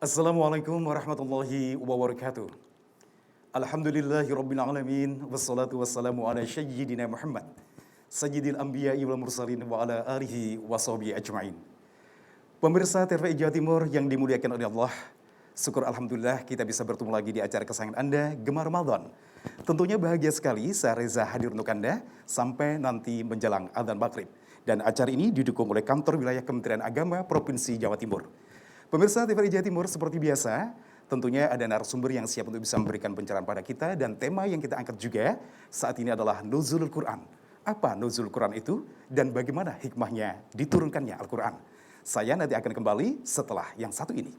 Assalamualaikum warahmatullahi wabarakatuh. Alhamdulillahi rabbil alamin wassalatu wassalamu ala sayyidina Muhammad sayyidil anbiya'i wal mursalin wa ala alihi wa sahbihi ajmain. Pemirsa TVRI Jawa Timur yang dimuliakan oleh Allah, syukur alhamdulillah kita bisa bertemu lagi di acara kesayangan Anda, Gemar Ramadan. Tentunya bahagia sekali saya Reza hadir untuk Anda sampai nanti menjelang adzan maghrib. Dan acara ini didukung oleh Kantor Wilayah Kementerian Agama Provinsi Jawa Timur. Pemirsa TVRI Jawa Timur, seperti biasa, tentunya ada narasumber yang siap untuk bisa memberikan pencerahan pada kita, dan tema yang kita angkat juga saat ini adalah Nuzulul Quran. Apa Nuzulul Quran itu dan bagaimana hikmahnya diturunkannya Al-Quran? Saya nanti akan kembali setelah yang satu ini.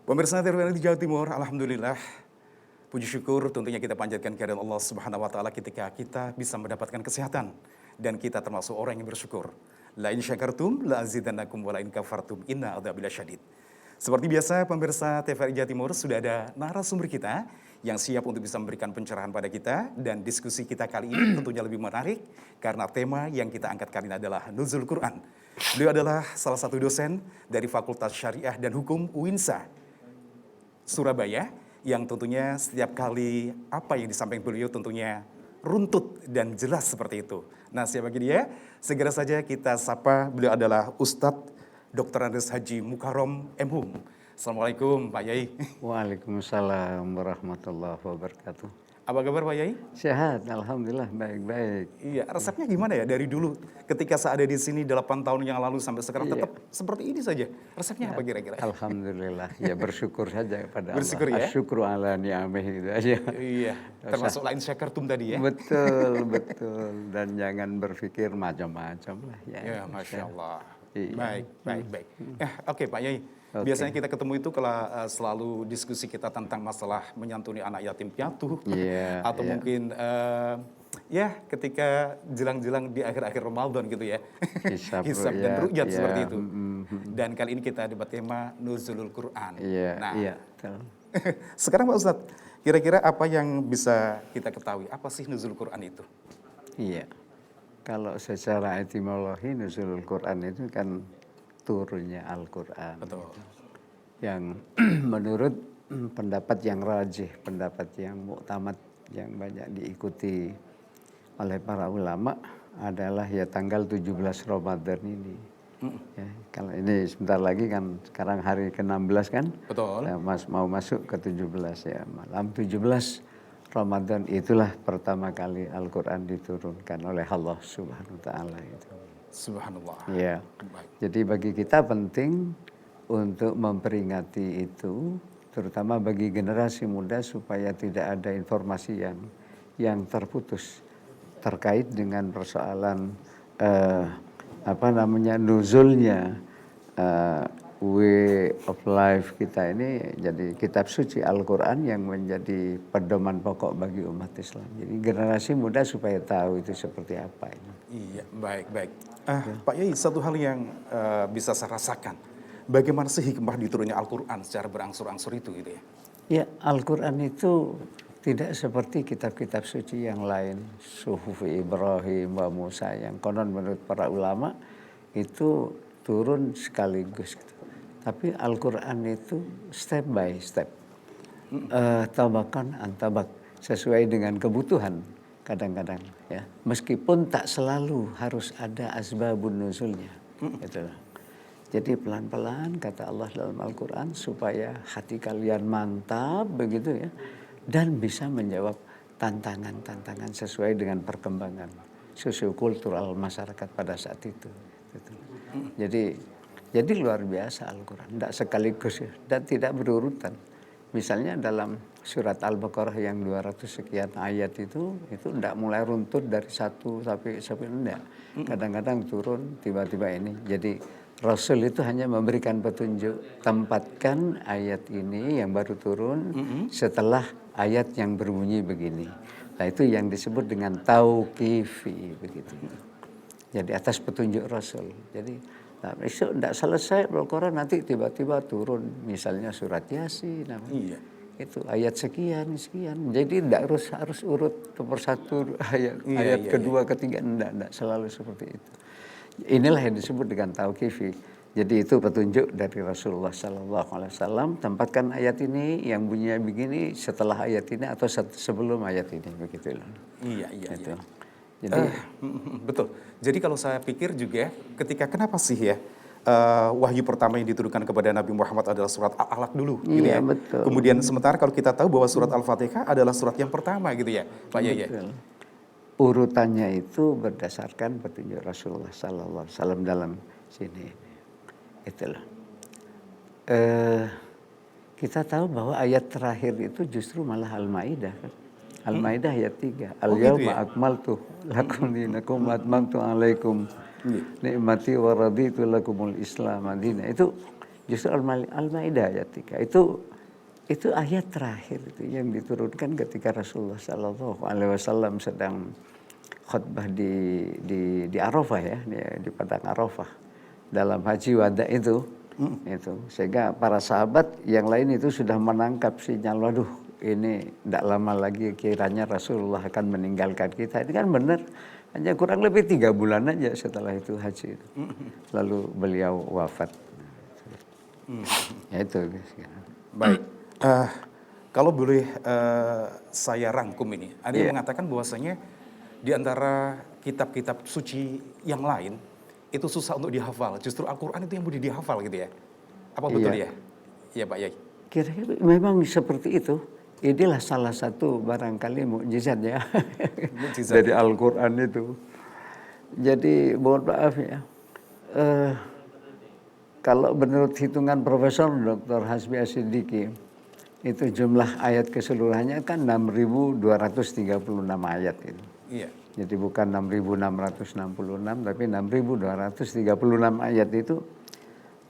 Pemirsa TVRI Jawa Timur, alhamdulillah, puji syukur tentunya kita panjatkan kehadirat Allah Subhanahu wa taala ketika kita bisa mendapatkan kesehatan dan kita termasuk orang yang bersyukur. La in syakartum la azidannakum wa la in kafartum inna adzabi lasyadid. Seperti biasa pemirsa TVRI Jawa Timur, sudah ada narasumber kita yang siap untuk bisa memberikan pencerahan pada kita, dan diskusi kita kali ini tentunya lebih menarik karena tema yang kita angkat kali ini adalah Nuzul Quran. Beliau adalah salah satu dosen dari Fakultas Syariah dan Hukum UINSA Surabaya, yang tentunya setiap kali apa yang disampaikan beliau tentunya runtut dan jelas seperti itu. Nah, siapa dia? Segera saja kita sapa, beliau adalah Ustadz Dr. Andes Haji Mukarrom M.Hum. Assalamualaikum Pak Yai. Waalaikumsalam warahmatullahi wabarakatuh. Apa kabar Pak Yai? Sehat, alhamdulillah, baik-baik. Iya, resepnya gimana ya dari dulu ketika saya ada di sini 8 tahun yang lalu sampai sekarang tetap seperti ini saja. Resepnya apa kira-kira? Alhamdulillah, ya bersyukur saja kepada Bersyukur Allah. ya? Asyukru ala ni'amih gitu aja. Iya, termasuk lain syakartum tadi ya? Betul, betul. Dan jangan berpikir macam-macam lah ya. Ya, Masya Allah. Iya. Baik. Oke Pak Yai. Oke. Biasanya kita ketemu itu kalau selalu diskusi kita tentang masalah menyantuni anak yatim piatu, atau mungkin ya ketika jelang-jelang di akhir-akhir Ramadan gitu ya, hisab dan ru'yat seperti itu. Dan kali ini kita debat tema Nuzulul Quran. Iya. Sekarang Pak Ustadz, kira-kira apa yang bisa kita ketahui? Apa sih Nuzulul Quran itu? Iya. Kalau secara etimologi Nuzulul Quran itu kan turunnya Al-Quran. Betul. Yang menurut pendapat yang rajih, pendapat yang muktamad, yang banyak diikuti oleh para ulama adalah ya tanggal 17 Ramadan ini. Ya, kalau ini sebentar lagi kan, sekarang hari ke-16 kan? Betul. Ya, mau masuk ke 17 ya. Malam 17 Ramadan itulah pertama kali Al-Quran diturunkan oleh Allah Subhanahu wa taala itu. Subhanallah. Ya. Jadi bagi kita penting untuk memperingati itu, terutama bagi generasi muda supaya tidak ada informasi yang terputus terkait dengan persoalan nuzulnya way of life kita ini. Jadi kitab suci Al-Quran yang menjadi pedoman pokok bagi umat Islam. Jadi generasi muda supaya tahu itu seperti apa ini. Iya, baik. Pak Yai, satu hal yang bisa saya rasakan, bagaimana sih hikmah diturunnya Al-Quran secara berangsur-angsur itu gitu ya? Ya, Al-Quran itu tidak seperti kitab-kitab suci yang lain, Suhuf Ibrahim wa Musa, yang konon menurut para ulama itu turun sekaligus gitu. Tapi Al-Quran itu step by step, tabakan antabak, sesuai dengan kebutuhan kadang-kadang ya, meskipun tak selalu harus ada asbabun nuzulnya gitu. Jadi pelan-pelan kata Allah dalam Al-Quran supaya hati kalian mantap begitu ya, dan bisa menjawab tantangan-tantangan sesuai dengan perkembangan sosiokultural masyarakat pada saat itu gitu. Jadi luar biasa Al-Quran, tidak sekaligus ya, dan tidak berurutan. Misalnya dalam surat Al-Baqarah yang 200 sekian ayat itu tidak mulai runtut dari satu sampai enggak. Kadang-kadang turun tiba-tiba ini. Jadi Rasul itu hanya memberikan petunjuk, tempatkan ayat ini yang baru turun setelah ayat yang berbunyi begini. Nah itu yang disebut dengan tauqifi begitu. Jadi atas petunjuk Rasul. Jadi besok tidak selesai Al-Quran, nanti tiba-tiba turun misalnya surat Yasin. Iya. itu ayat sekian sekian. Jadi tidak harus urut per satu ayat kedua ketiga, enggak selalu seperti itu. Inilah yang disebut dengan tauqifi. Jadi itu petunjuk dari Rasulullah Sallallahu Alaihi Wasallam. Tempatkan ayat ini yang bunyinya begini setelah ayat ini atau sebelum ayat ini, begitu. Iya. Jadi betul. Jadi kalau saya pikir juga ketika kenapa sih ya wahyu pertama yang diturunkan kepada Nabi Muhammad adalah surat Al-Alaq dulu, gitu iya, ya. betul. Kemudian sementara kalau kita tahu bahwa surat Al-Fatihah adalah surat yang pertama, gitu ya, Pak Yaya. Betul. Urutannya itu berdasarkan petunjuk Rasulullah Sallallahu Alaihi Wasallam dalam sini. Itulah. Kita tahu bahwa ayat terakhir itu justru malah Al-Maidah kan. Al-Maidah ayat 3. Al-yauma akmaltu lakum dinakum wa atmamtu alaikum nikmati wa raditu lakumul Islam madina. Itu justru Al-Maidah ayat 3. Itu ayat terakhir itu yang diturunkan ketika Rasulullah Sallallahu Alaihi Wasallam sedang khutbah di Arafah ya, di padang Arafah dalam haji wada itu. Sehingga para sahabat yang lain itu sudah menangkap sinyal, waduh ini tidak lama lagi kiranya Rasulullah akan meninggalkan kita. Ini kan benar, hanya kurang lebih 3 bulan aja setelah itu haji itu. Lalu beliau wafat. Ya itu. Baik. Kalau boleh saya rangkum ini, ada yang mengatakan bahwasanya di antara kitab-kitab suci yang lain itu susah untuk dihafal. Justru Al-Quran itu yang mudah dihafal gitu ya. Apa betul ya? Iya Pak Yai. Kira-kira memang seperti itu. Inilah salah satu barangkali mukjizat ya dari Al-Quran itu. Jadi mohon maaf ya. Kalau menurut hitungan Profesor Dr. Hasbi As-Siddiqi, itu jumlah ayat keseluruhannya kan 6.236 ayat itu. Iya. Jadi bukan 6.666 tapi 6.236 ayat itu.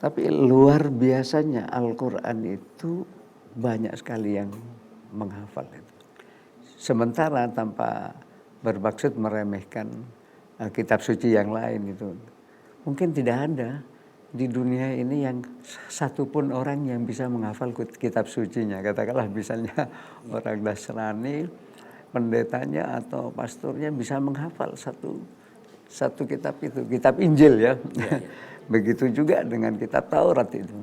Tapi luar biasanya Al-Quran itu banyak sekali yang menghafal itu. Sementara tanpa bermaksud meremehkan kitab suci yang lain itu. Mungkin tidak ada di dunia ini yang satupun orang yang bisa menghafal kitab sucinya. Katakanlah misalnya orang Nasrani, pendetanya atau pastornya bisa menghafal satu kitab itu, kitab Injil ya. Begitu juga dengan kitab Taurat itu.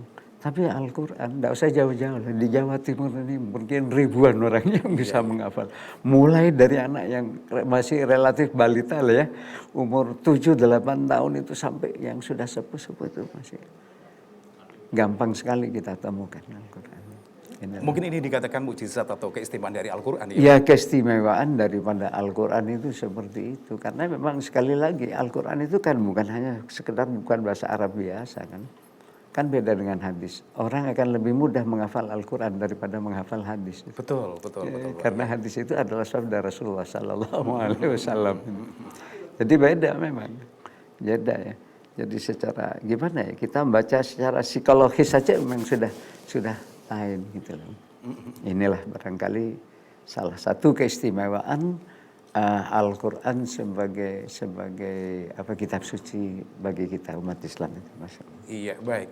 Tapi Al-Quran, tidak usah jauh-jauh. Di Jawa Timur ini mungkin ribuan orang yang bisa menghafal. Mulai dari anak yang masih relatif balita lah ya. Umur 7-8 tahun itu sampai yang sudah sepuh-sepuh itu masih. Gampang sekali kita temukan Al-Quran. Mungkin ini dikatakan mukjizat atau keistimewaan dari Al-Quran ya? Ya keistimewaan daripada Al-Quran itu seperti itu. Karena memang sekali lagi Al-Quran itu kan bukan hanya sekedar bukan bahasa Arab biasa kan. Kan beda dengan hadis. Orang akan lebih mudah menghafal Al-Quran daripada menghafal hadis. Betul. Karena hadis itu adalah sabda Rasulullah Sallallahu Alaihi Wasallam. Jadi beda memang. Beda ya. Jadi secara gimana ya? Kita membaca secara psikologis saja memang sudah lain gitu loh. Inilah barangkali salah satu keistimewaan Al-Quran sebagai kitab suci bagi kita umat Islam itu. Iya, baik.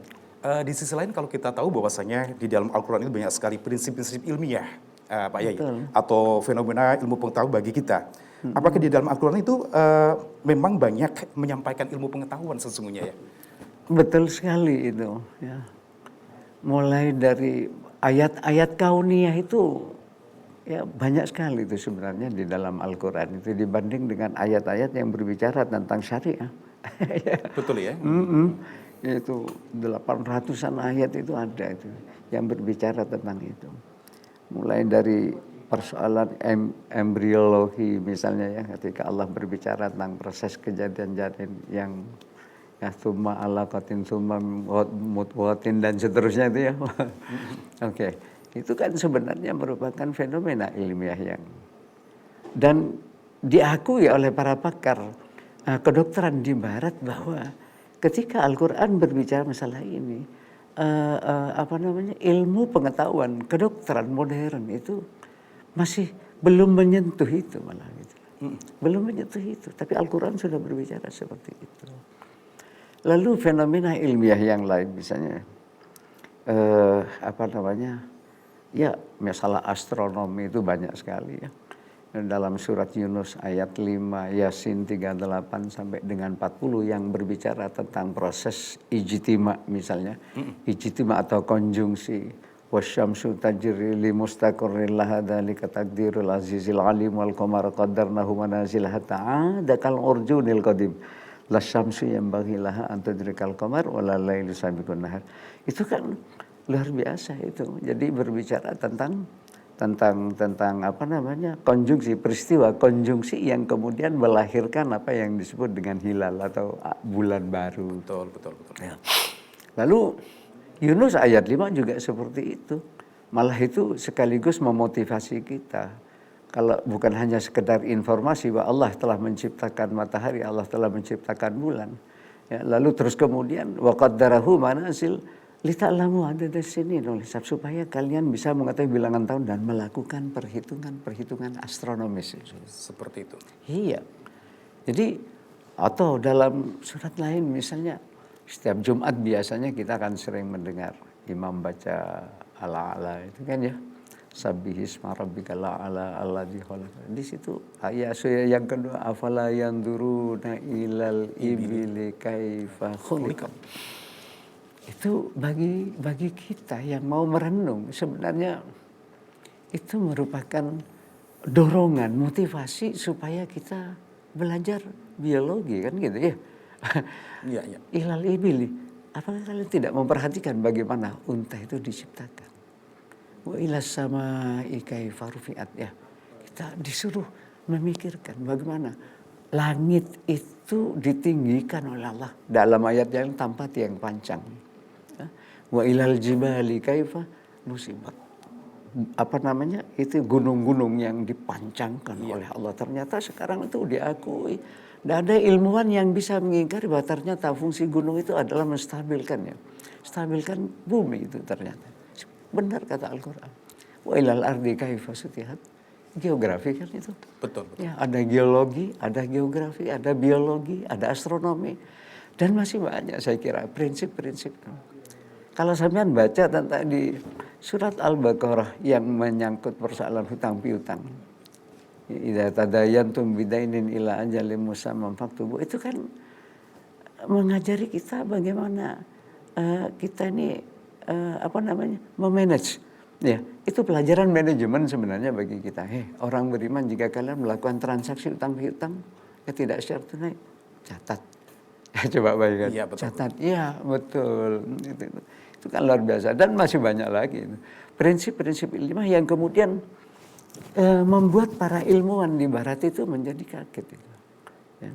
Di sisi lain kalau kita tahu bahwasanya di dalam Al-Quran itu banyak sekali prinsip-prinsip ilmiah, Pak Yai, atau fenomena ilmu pengetahuan bagi kita. Apakah di dalam Al-Quran itu memang banyak menyampaikan ilmu pengetahuan sesungguhnya ya? Betul sekali itu. Ya. Mulai dari ayat-ayat kauniyah itu ya banyak sekali itu sebenarnya di dalam Al-Quran itu dibanding dengan ayat-ayat yang berbicara tentang syariah. Betul ya? Itu 800-an ayat itu ada itu yang berbicara tentang itu. Mulai dari persoalan embriologi misalnya ya, ketika Allah berbicara tentang proses kejadian janin yang ya summa alaqatin summa mutwatin dan seterusnya itu ya. Oke. Itu kan sebenarnya merupakan fenomena ilmiah yang dan diakui oleh para pakar kedokteran di Barat bahwa ketika Al-Quran berbicara masalah ini, ilmu pengetahuan kedokteran modern itu masih belum menyentuh itu malah gitu. Belum menyentuh itu, tapi Al-Quran sudah berbicara seperti itu. Lalu fenomena ilmiah yang lain misalnya Ya, masalah astronomi itu banyak sekali ya. Dalam surat Yunus ayat 5, Yasin 38 sampai dengan 40 yang berbicara tentang proses ijtima misalnya. Ijtima atau konjungsi. Wasyamsu tajri li mustaqarrin laha dzalika taqdirul azizil alim wal qamara qaddarnahu manazil hatta 'ada kal urjunil qadim. Lasyamsu yanbaghi laha an tudrikal qamar wala lailu sabiqun nahar. Itu kan luar biasa itu. Jadi berbicara tentang apa namanya, konjungsi, peristiwa konjungsi yang kemudian melahirkan apa yang disebut dengan hilal atau bulan baru. Betul, betul, betul. Ya. Lalu Yunus ayat 5 juga seperti itu. Malah itu sekaligus memotivasi kita. Kalau bukan hanya sekedar informasi bahwa Allah telah menciptakan matahari, Allah telah menciptakan bulan. Ya, lalu terus kemudian wa qaddarahu manazil lita'lamu adada sinin, supaya kalian bisa mengetahui bilangan tahun dan melakukan perhitungan astronomis. Seperti itu. Iya. Jadi atau dalam surat lain misalnya setiap Jumat biasanya kita akan sering mendengar imam baca ala-ala itu kan ya. Sabbihisma rabbikal a'la alladzi khalaq. Di situ ayat yang kedua afala yanzuruna ilal ibili kaifa khuliqat. Itu bagi kita yang mau merenung sebenarnya itu merupakan dorongan, motivasi supaya kita belajar biologi kan gitu ya. Iya, iya. Ilal ibili. Apakah kalian tidak memperhatikan bagaimana unta itu diciptakan? Wa ilas sama'i kaifa rufi'at ya. Kita disuruh memikirkan bagaimana langit itu ditinggikan oleh Allah dalam ayat yang tampak yang panjang. Wa ilal jibali kaifa nusibat. Apa namanya? Itu gunung-gunung yang dipancangkan oleh Allah. Ternyata sekarang itu diakui. Tidak ada ilmuwan yang bisa mengingkari bahwa ternyata fungsi gunung itu adalah menstabilkan ya. Stabilkan bumi itu ternyata. Benar kata Al-Quran. Wa ilal ardi kaifa sutihat. Geografi kan itu. Betul, betul. Ya, ada geologi, ada geografi, ada biologi, ada astronomi. Dan masih banyak saya kira prinsip-prinsip. Kalau sampean baca tentang di surat Al-Baqarah yang menyangkut persoalan hutang piutang. Idza tadayantum bidainin ila ajalin musamman faktubu. Itu kan mengajari kita bagaimana kita ini memanage. Ya, itu pelajaran manajemen sebenarnya bagi kita. Orang beriman jika kalian melakukan transaksi hutang piutang ya tidak secara tunai, catat. Coba bayangkan. Ya, betul. Catat. Iya, betul. Itu kan luar biasa dan masih banyak lagi. Prinsip-prinsip ilmiah yang kemudian membuat para ilmuwan di barat itu menjadi kaget. Ya.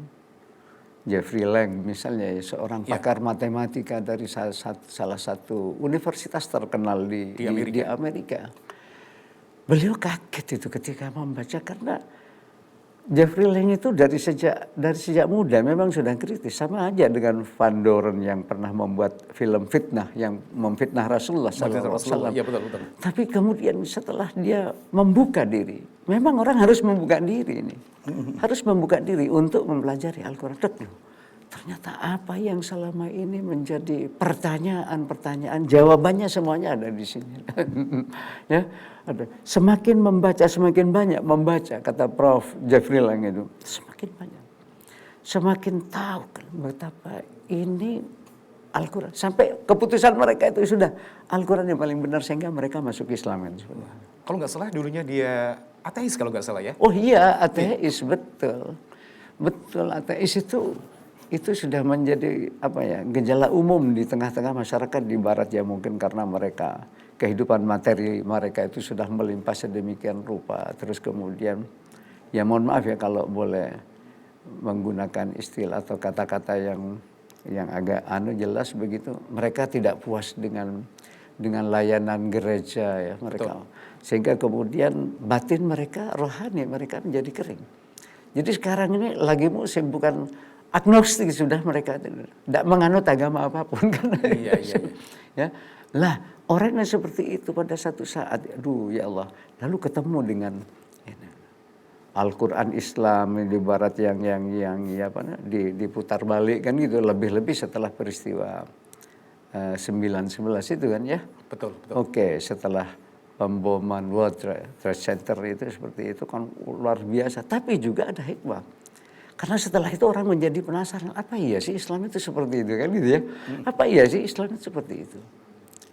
Jeffrey Lang misalnya seorang pakar matematika dari salah satu universitas terkenal di Amerika. Beliau kaget itu ketika membaca karena Jeffrey Lang itu dari sejak muda memang sudah kritis, sama aja dengan Van Doren yang pernah membuat film fitnah yang memfitnah Rasulullah SAW. Ya, betul, betul. Tapi kemudian setelah dia membuka diri, memang orang harus membuka diri ini, harus membuka diri untuk mempelajari Al-Quran. Ternyata apa yang selama ini menjadi pertanyaan-pertanyaan, jawabannya semuanya ada di sini. Ya, ada. Semakin membaca, semakin banyak membaca, kata Prof. Jeffrey Lang itu, semakin banyak. Semakin tahu kan betapa ini Al-Quran. Sampai keputusan mereka itu sudah Al-Quran yang paling benar sehingga mereka masuk Islam kan. Kalau nggak salah dulunya dia ateis kalau nggak salah ya. Oh iya, ateis, betul. Betul, ateis itu sudah menjadi gejala umum di tengah-tengah masyarakat di barat ya, mungkin karena mereka kehidupan materi mereka itu sudah melimpah sedemikian rupa. Terus kemudian ya mohon maaf ya kalau boleh menggunakan istilah atau kata-kata yang agak jelas begitu, mereka tidak puas dengan layanan gereja ya mereka. Betul. Sehingga kemudian batin mereka, rohani mereka menjadi kering. Jadi sekarang ini lagi musim bukan agnostik, sudah mereka tidak menganut agama apapun kan. Iya. Ya. Lah, orang yang seperti itu pada satu saat, aduh ya Allah, lalu ketemu dengan Al-Quran Islam di barat yang diputar balik kan gitu, lebih-lebih setelah peristiwa 9/11 itu kan ya. Betul. Oke, setelah pemboman World Trade Center itu seperti itu kan luar biasa. Tapi juga ada hikmah. Karena setelah itu orang menjadi penasaran, apa iya sih Islam itu seperti itu kan gitu ya? Apa iya sih Islam itu seperti itu?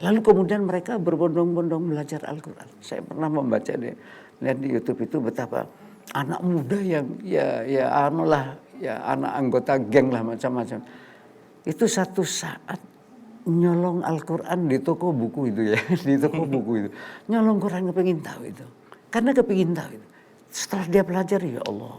Lalu kemudian mereka berbondong-bondong belajar Al-Quran. Saya pernah membaca lihat di YouTube itu betapa anak muda yang anak anggota geng lah macam-macam. Itu satu saat nyolong Al-Quran di toko buku itu ya, di toko buku itu. Nyolong Quran kepingin tahu itu. Karena kepingin tahu itu. Setelah dia belajar, ya Allah,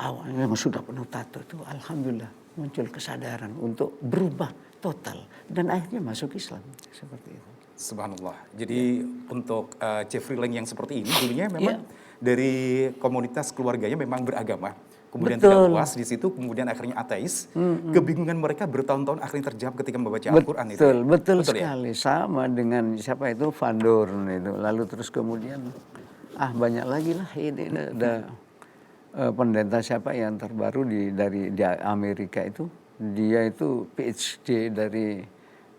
awalnya memang sudah penuh tato itu, alhamdulillah muncul kesadaran untuk berubah total dan akhirnya masuk Islam seperti itu. Subhanallah. Jadi untuk Jeffrey Leng yang seperti ini dulunya memang dari komunitas keluarganya memang beragama. Kemudian tidak puas di situ, kemudian akhirnya ateis. Kebingungan mereka bertahun-tahun akhirnya terjawab ketika membaca Al-Quran itu. Betul Ya? sekali. Sama dengan siapa itu Van Dorn itu. Lalu terus kemudian banyak lagi lah ini ada pendeta siapa yang terbaru dari Amerika itu. Dia itu PhD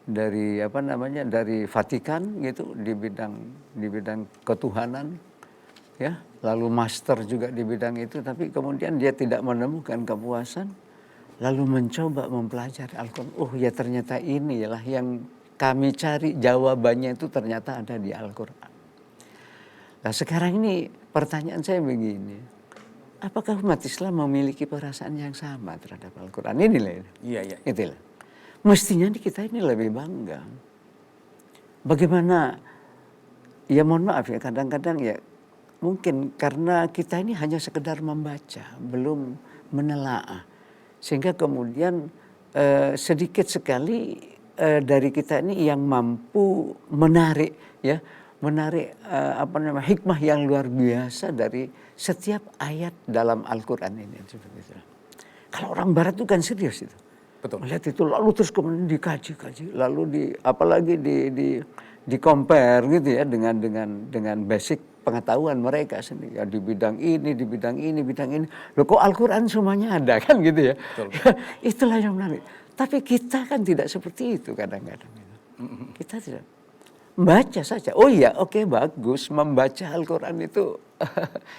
dari apa namanya dari Vatikan gitu di bidang ketuhanan. Ya, lalu master juga di bidang itu, tapi kemudian dia tidak menemukan kepuasan, lalu mencoba mempelajari Al-Quran. Oh ya ternyata inilah yang kami cari, jawabannya itu ternyata ada di Al-Quran. Nah sekarang ini pertanyaan saya begini, apakah umat Islam memiliki perasaan yang sama terhadap Al-Quran? Inilah. Iya. Itulah. Mestinya kita ini lebih bangga. Bagaimana, ya mohon maaf ya kadang-kadang ya, mungkin karena kita ini hanya sekedar membaca, belum menelaah. Sehingga kemudian sedikit sekali dari kita ini yang mampu menarik hikmah yang luar biasa dari setiap ayat dalam Al-Quran ini. Kalau orang Barat itu kan serius itu. Betul. Melihat itu lalu terus kemudian dikaji, lalu apalagi di compare gitu ya dengan basic pengetahuan mereka sendiri ya, di bidang ini. Loh kok Al-Quran semuanya ada kan gitu ya. Itulah yang menarik. Tapi kita kan tidak seperti itu kadang-kadang. Kita tidak baca saja. Oh iya, oke, bagus membaca Al-Quran itu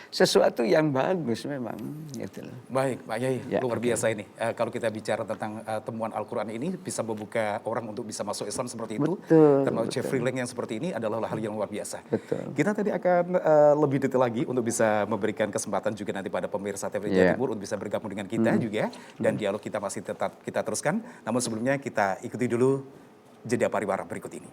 sesuatu yang bagus memang gitu loh. Baik, Pak Yai, Ya, luar biasa ini. Kalau kita bicara tentang temuan Al-Quran ini bisa membuka orang untuk bisa masuk Islam seperti itu. Termasuk Jeffrey Leng yang seperti ini adalah hal yang luar biasa. Betul. Kita tadi akan lebih detail lagi untuk bisa memberikan kesempatan juga nanti pada pemirsa TVRI Jawa Timur untuk bisa bergabung dengan kita juga. Dan dialog kita masih tetap kita teruskan. Namun sebelumnya kita ikuti dulu jeda pariwara berikut ini.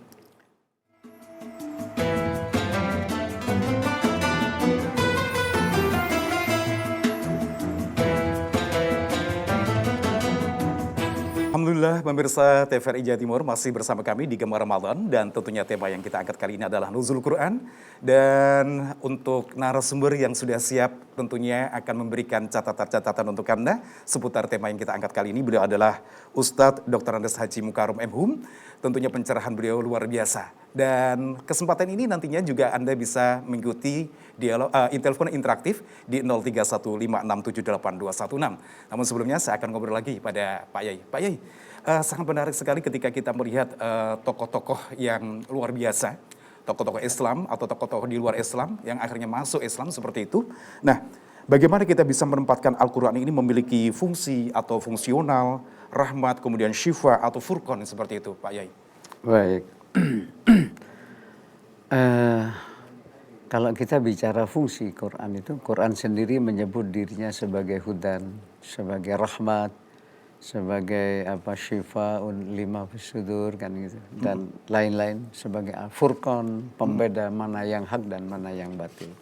Alhamdulillah pemirsa TVRI Jawa Timur masih bersama kami di Gemar Ramadan dan tentunya tema yang kita angkat kali ini adalah Nuzul Quran. Dan untuk narasumber yang sudah siap tentunya akan memberikan catatan-catatan untuk Anda seputar tema yang kita angkat kali ini. Beliau adalah Ustadz Dr. Andes Haji Mukarrom M.Hum. Tentunya pencerahan beliau luar biasa. Dan kesempatan ini nantinya juga Anda bisa mengikuti dialog telepon interaktif di 0315678216. Namun sebelumnya saya akan ngobrol lagi pada Pak Yai. Pak Yai, sangat menarik sekali ketika kita melihat tokoh-tokoh yang luar biasa, tokoh-tokoh Islam atau tokoh-tokoh di luar Islam yang akhirnya masuk Islam seperti itu. Nah, bagaimana kita bisa menempatkan Al-Quran ini memiliki fungsi atau fungsional, rahmat, kemudian syifa atau furqan seperti itu, Pak Yai? Baik. Kalau kita bicara fungsi Quran itu, Quran sendiri menyebut dirinya sebagai hudan, sebagai rahmat, sebagai syifaun lima fisudur kan gitu, dan lain-lain sebagai al-furqan, pembeda mana yang hak dan mana yang batil.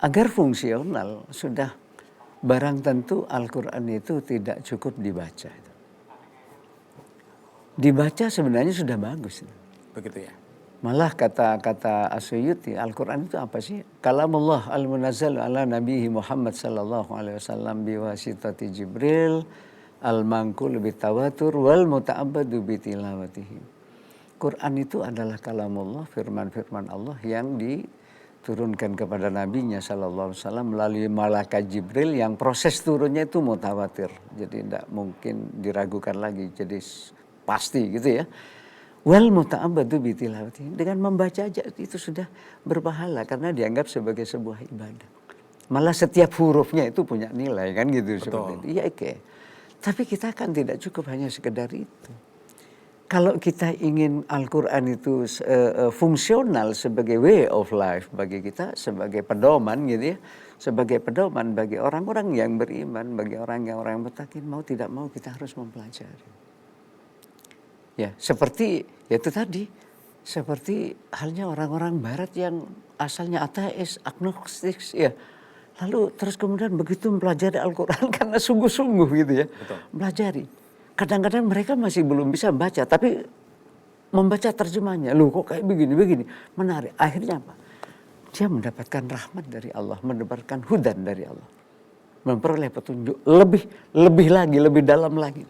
Agar fungsional sudah barang tentu Al-Quran itu tidak cukup dibaca. Dibaca sebenarnya sudah bagus. Begitu ya. Malah kata As-Suyuti, Al-Quran itu apa sih? Kalamullah al-munazzal ala nabihi Muhammad sallallahu alaihi wasallam biwasitati Jibril al-manqul bitawatur wal muta'abbadu bitilawatihi. Quran itu adalah kalamullah, firman-firman Allah yang diturunkan kepada nabinya sallallahu alaihi wasallam melalui malaikat Jibril yang proses turunnya itu mutawatir. Jadi tidak mungkin diragukan lagi. Jadi pasti gitu ya. Wal muta'abbadu bi tilawati, dengan membaca aja itu sudah berpahala karena dianggap sebagai sebuah ibadah. Malah setiap hurufnya itu punya nilai kan gitu. Betul. Seperti itu. Iya, oke. Tapi kita kan tidak cukup hanya sekedar itu. Kalau kita ingin Al-Quran itu fungsional sebagai way of life bagi kita, sebagai pedoman gitu ya, sebagai pedoman bagi orang-orang yang beriman, bagi orang yang bertakwa, mau tidak mau kita harus mempelajari. Ya, seperti itu tadi, seperti halnya orang-orang Barat yang asalnya ateis, agnostik, ya. Lalu terus kemudian begitu mempelajari Al-Quran karena sungguh-sungguh gitu ya, pelajari. Kadang-kadang mereka masih belum bisa baca, tapi membaca terjemahnya, loh kok kayak begini-begini, menarik. Akhirnya apa? Dia mendapatkan rahmat dari Allah, mendapatkan hudan dari Allah, memperoleh petunjuk lebih lagi, lebih dalam lagi.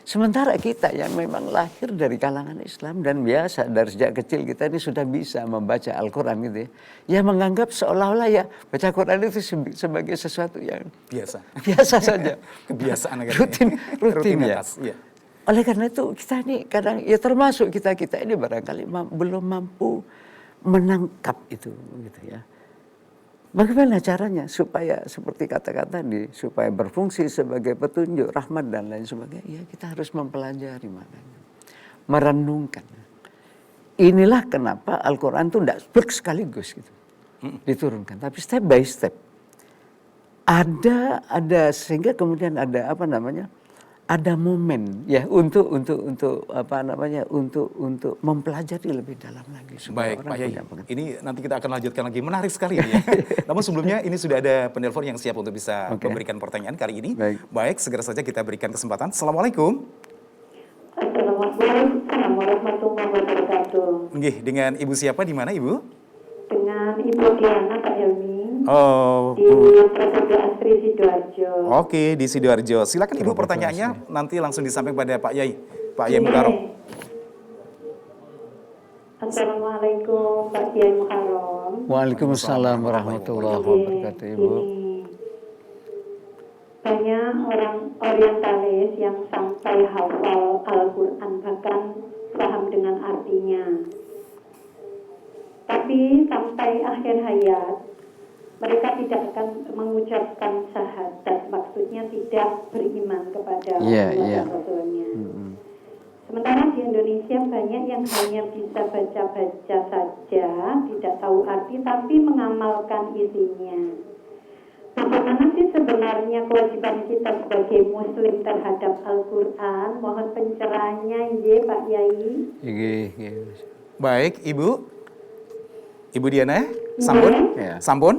Sementara kita yang memang lahir dari kalangan Islam dan biasa dari sejak kecil kita ini sudah bisa membaca Al-Quran gitu ya. Ya menganggap seolah-olah ya baca Quran itu sebagai sesuatu yang biasa saja. Kebiasaan agar rutin ya. Ya. Oleh karena itu kita ini kadang ya termasuk kita ini barangkali belum mampu menangkap itu gitu ya. Bagaimana caranya supaya seperti kata-kata tadi, supaya berfungsi sebagai petunjuk, rahmat dan lain sebagainya, ya kita harus mempelajari maknanya, merenungkan. Inilah kenapa Al-Quran itu tidak sekaligus gitu, diturunkan, tapi step by step. Ada sehingga kemudian ada ada momen ya untuk mempelajari lebih dalam lagi. Baik Pak Yai, ini nanti kita akan lanjutkan lagi, menarik sekali ya. Namun sebelumnya ini sudah ada penelpon yang siap untuk bisa memberikan pertanyaan kali ini. Baik, segera saja kita berikan kesempatan. Assalamualaikum. Assalamualaikum warahmatullahi wabarakatuh. Nggih, dengan Ibu siapa, di mana Ibu? Dengan Ibu Diana Pak Helmi. Oh, di Prasetya Asri Sidoarjo. Oke, di Sidoarjo. Silakan Ibu pertanyaannya, nanti langsung disampaikan pada Pak Yai. Pak Yai Mukarram. Assalamualaikum Pak Yai Mukarram. Waalaikumsalam warahmatullahi wabarakatuh Ibu. Banyak orang orientalis yang sampai hafal Al-Quran, bahkan paham dengan artinya. Tapi sampai akhir hayat mereka tidak akan mengucapkan syahadat, maksudnya tidak beriman kepada Allah dan Rasulnya. Sementara di Indonesia banyak yang hanya bisa baca-baca saja, tidak tahu arti, tapi mengamalkan isinya. Bagaimana sih sebenarnya kewajiban kita sebagai Muslim terhadap Al-Quran? Mohon pencerahannya, Pak Yai. Baik, Ibu Diana, sampun? Sampun?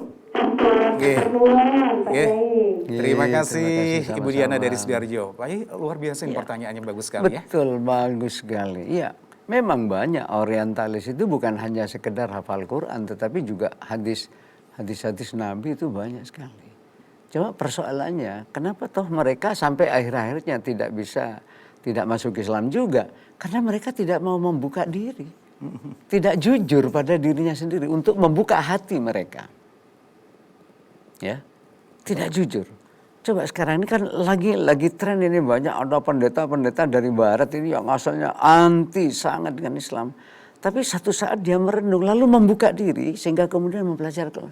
Terima kasih Ibu Diana dari Sidoarjo. Pak Yai, luar biasa ini pertanyaannya, bagus sekali ya. Betul, bagus sekali. Iya, memang banyak orientalis itu bukan hanya sekedar hafal Quran, tetapi juga hadis-hadis Nabi itu banyak sekali. Cuma persoalannya, kenapa toh mereka sampai akhir-akhirnya tidak masuk Islam juga? Karena mereka tidak mau membuka diri, tidak jujur pada dirinya sendiri untuk membuka hati mereka. Ya, tidak jujur. Coba sekarang ini kan lagi tren ini, banyak ada pendeta-pendeta dari Barat ini yang asalnya anti sangat dengan Islam, tapi satu saat dia merenung lalu membuka diri sehingga kemudian mempelajari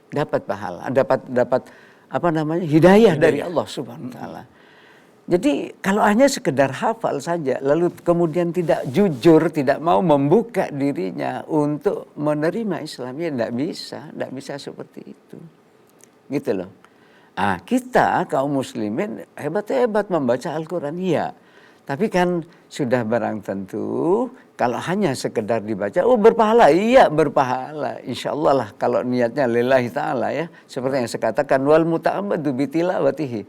dapat pahala, dapat hidayah dari Allah Subhanahu wa taala. Jadi kalau hanya sekedar hafal saja lalu kemudian tidak jujur, tidak mau membuka dirinya untuk menerima Islam, ya tidak bisa seperti itu. Gitu loh. Kita kaum muslimin hebat-hebat membaca Al-Quran, iya. Tapi kan sudah barang tentu kalau hanya sekedar dibaca, berpahala, iya berpahala. Insya Allah lah kalau niatnya lillahi ta'ala ya. Seperti yang saya katakan, wal muta'abbadu bitilawatihi.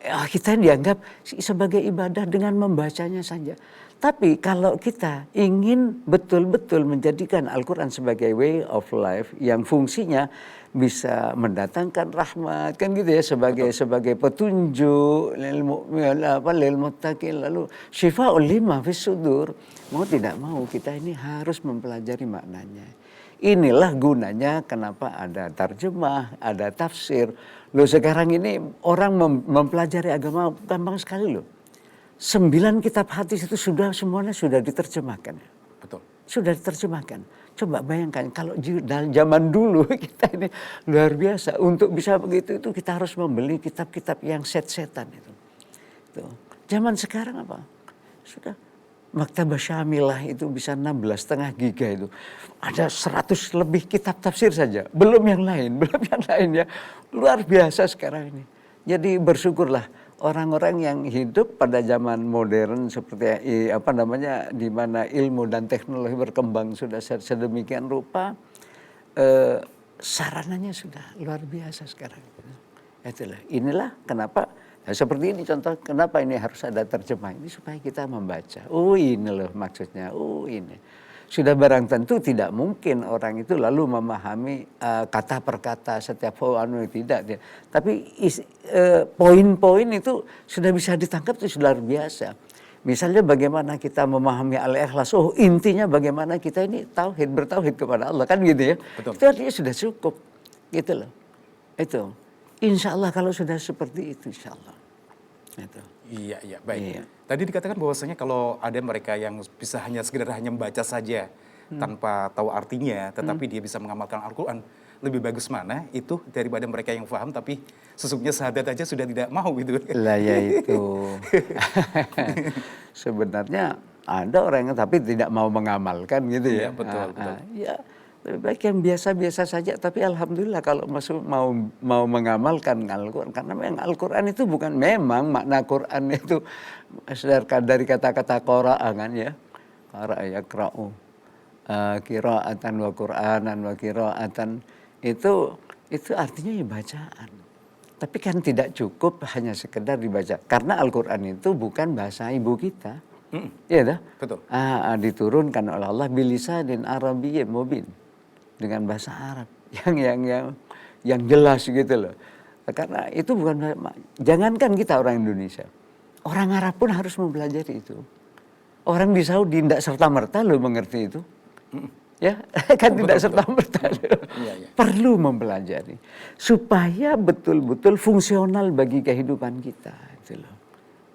Kita dianggap sebagai ibadah dengan membacanya saja. Tapi kalau kita ingin betul-betul menjadikan Al-Quran sebagai way of life yang fungsinya bisa mendatangkan rahmat, kan gitu ya, sebagai petunjuk lil muttaqin, lalu syifa'ul lima fis sudur. Mau tidak mau kita ini harus mempelajari maknanya. Inilah gunanya kenapa ada tarjemah, ada tafsir. Loh sekarang ini orang mempelajari agama gampang sekali loh. 9 kitab hadis itu semuanya sudah diterjemahkan. Betul. Sudah diterjemahkan. Coba bayangkan kalau dalam zaman dulu kita ini luar biasa. Untuk bisa begitu itu kita harus membeli kitab-kitab yang set-setan itu. Tuh. Zaman sekarang apa? Sudah Maktabah Syamilah itu bisa 16,5 giga itu. Ada 100 lebih kitab tafsir saja. Belum yang lain ya. Luar biasa sekarang ini. Jadi bersyukurlah orang-orang yang hidup pada zaman modern seperti di mana ilmu dan teknologi berkembang sudah sedemikian rupa, sarananya sudah luar biasa sekarang. Inilah kenapa seperti ini contoh kenapa ini harus ada terjemah ini supaya kita membaca. Oh ini loh maksudnya. Oh ini. Sudah barang tentu tidak mungkin orang itu lalu memahami kata per kata setiap tidak. Tapi poin-poin itu sudah bisa ditangkap itu sudah luar biasa. Misalnya bagaimana kita memahami Al-Ikhlas. Oh intinya bagaimana kita ini bertauhid kepada Allah kan gitu ya. Betul. Itu artinya sudah cukup gitu loh. Itu. Insya Allah kalau sudah seperti itu insya Allah. Itu. Iya, baik. Iya. Tadi dikatakan bahwasanya kalau ada mereka yang bisa sekedar hanya membaca saja tanpa tahu artinya, tetapi dia bisa mengamalkan Al-Quran, lebih bagus mana itu daripada mereka yang paham tapi sesungguhnya syahadat aja sudah tidak mau gitu. Lah ya itu. Sebenarnya ada orang yang tapi tidak mau mengamalkan gitu ya. Iya, betul. Ya, lebih baik yang biasa-biasa saja tapi alhamdulillah kalau mau mengamalkan Al-Quran karena memang Al-Quran itu bukan memang makna Quran itu dari kata-kata qara'a kan ya. Qara'a yaqra'u qira'atan wa Qur'anan wa qira'atan itu artinya ya bacaan. Tapi kan tidak cukup hanya sekedar dibaca karena Al-Quran itu bukan bahasa ibu kita. Iya dah. Betul. Diturunkan oleh Allah bilisanin arabiyyin mubin. Dengan bahasa Arab yang jelas gitu loh. Karena itu bukan jangankan kita orang Indonesia. Orang Arab pun harus mempelajari itu. Orang di Saudi tidak serta-merta loh mengerti itu. Ya, kan tidak serta-merta. Iya. Perlu mempelajari supaya betul-betul fungsional bagi kehidupan kita gitu loh.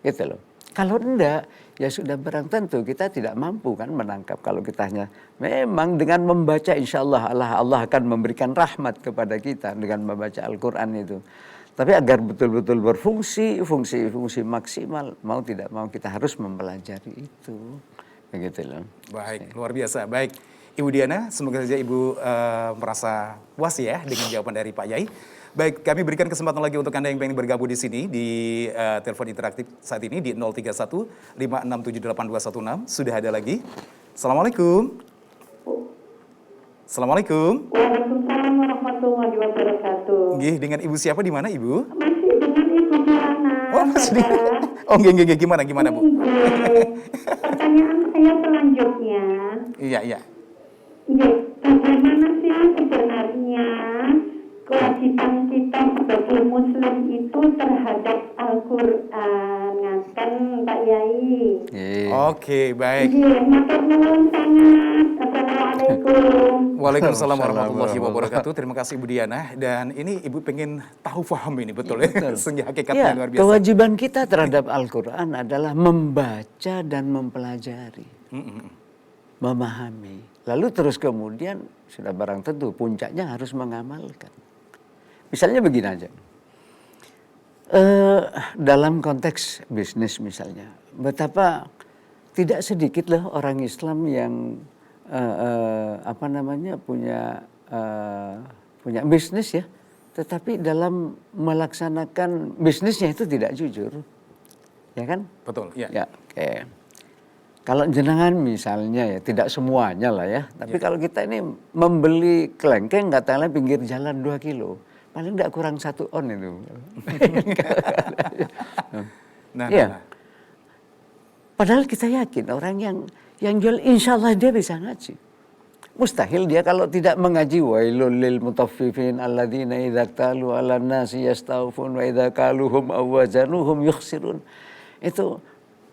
Gitu loh. Kalau enggak, ya sudah barang tentu kita tidak mampu kan menangkap. Kalau kita hanya memang dengan membaca insya Allah Allah akan memberikan rahmat kepada kita dengan membaca Al-Quran itu. Tapi agar betul-betul berfungsi, fungsi maksimal, mau tidak mau kita harus mempelajari itu. Begitu loh. Baik, luar biasa. Baik, Ibu Diana, semoga saja Ibu merasa puas ya dengan jawaban dari Pak Yai. Baik, kami berikan kesempatan lagi untuk Anda yang ingin bergabung di sini di telepon interaktif saat ini di 031 5678216. Sudah ada lagi. Assalamualaikum. Assalamualaikum. Waalaikumsalam warahmatullahi wabarakatuh. Nggih, dengan Ibu siapa di mana, Ibu? Masih dengan Ibu Diana. Oh, masih di. Oh, nggih, gimana, Bu? Pertanyaan saya selanjutnya. Iya. Bagaimana sih sebenarnya kewajiban kita sebagai Muslim itu terhadap Al-Quran, kan Pak Yai? Oke, baik. Matur nuwun sangat. Assalamualaikum. Waalaikumsalam warahmatullahi wabarakatuh. Terima kasih Ibu Diana. Dan ini Ibu pengen tahu paham ini betul ya? Sehingga hakikatnya luar biasa. Kewajiban kita terhadap Al-Quran adalah membaca dan mempelajari. Memahami. Lalu terus kemudian sudah barang tentu puncaknya harus mengamalkan. Misalnya begini aja. Dalam konteks bisnis misalnya. Betapa tidak sedikit loh orang Islam yang punya bisnis ya, tetapi dalam melaksanakan bisnisnya itu tidak jujur, ya kan? Betul, ya. Ya, oke. Kalau jenengan misalnya ya, tidak semuanya lah ya, tapi kalau kita ini membeli kelengkeng katakanlah pinggir jalan 2 kilo, paling tidak kurang 1 on itu. Nah. Padahal kita yakin orang yang jual insya Allah dia bisa ngaji. Mustahil dia kalau tidak mengaji wailul lil mutaffifin alladzina idza talu 'alan nasi yastawfun wa idza kaluhum aw wazanuhum yukhsirun. Itu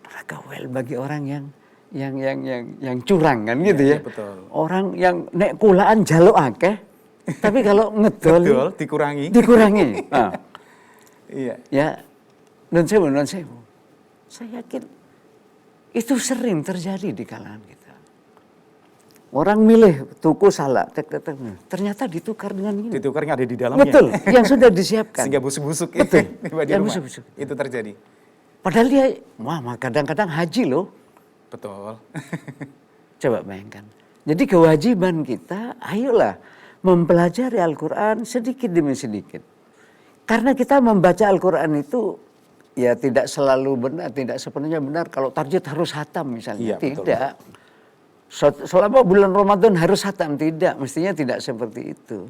ragawel bagi orang yang curang kan gitu ya. Betul. Orang yang nek kulaan jaluk akeh tapi kalau ngedol dikurangi. Nah. Iya. Ya nun sewu. Saya yakin itu sering terjadi di kalangan kita. Orang milih tuku salak, ternyata ditukar dengan ini. Ditukar yang ada di dalamnya. Betul, yang sudah disiapkan. Sehingga busuk-busuk Betul, tiba di yang rumah. busuk-busuk. Itu terjadi. Padahal dia, kadang-kadang haji loh. Betul. Coba bayangkan. Jadi kewajiban kita, ayolah mempelajari Al-Quran sedikit demi sedikit. Karena kita membaca Al-Quran itu ya tidak selalu benar, tidak sepenuhnya benar. Kalau target harus hatam misalnya, Iya, betul. tidak. Selama bulan Ramadan harus hatam, tidak. Mestinya tidak seperti itu.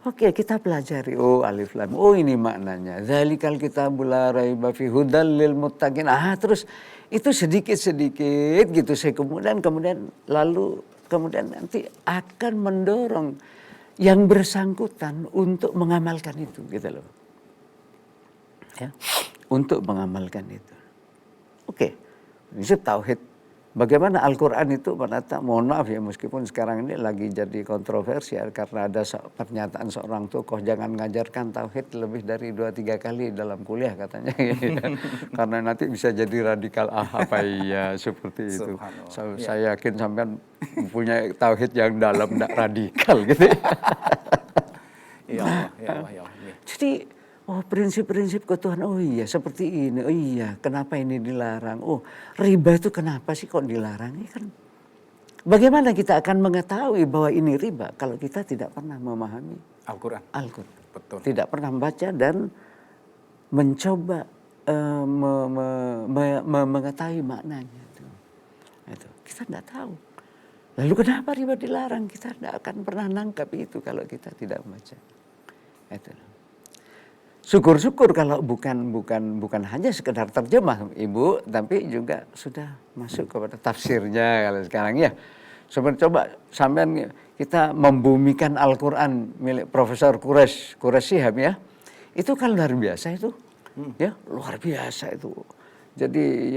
Oke, kita pelajari. Oh, alif lam. Oh, ini maknanya. Dzalikal kitabul la raiba fi hudal lil muttaqin. Terus itu sedikit-sedikit gitu. Kemudian nanti akan mendorong yang bersangkutan untuk mengamalkan itu, gitu loh. Ya, untuk mengamalkan itu. Oke, ini tauhid. Bagaimana Al-Quran itu menata, mohon maaf ya meskipun sekarang ini lagi jadi kontroversial karena ada pernyataan seorang tokoh jangan ngajarkan tauhid lebih dari 2-3 kali dalam kuliah katanya. Karena nanti bisa jadi radikal apa iya seperti itu. Saya yakin sampean punya tauhid yang dalam, tidak radikal gitu. Ya Allah, ya Allah, ya Allah. Jadi prinsip-prinsip ketuhanan, oh iya seperti ini, oh iya kenapa ini dilarang, oh riba itu kenapa sih kok dilarang, ya kan bagaimana kita akan mengetahui bahwa ini riba kalau kita tidak pernah memahami Al-Quran. Betul. Tidak pernah membaca dan mencoba mengetahui maknanya itu kita tidak tahu. Lalu kenapa riba dilarang, kita tidak akan pernah nangkap itu kalau kita tidak membaca itu. Syukur-syukur kalau bukan hanya sekedar terjemah Ibu, tapi juga sudah masuk kepada tafsirnya kalau sekarang ya. Coba sampean kita membumikan Al-Quran milik Profesor Quraisy Shihab ya. Itu kan luar biasa itu. Ya, luar biasa itu. Jadi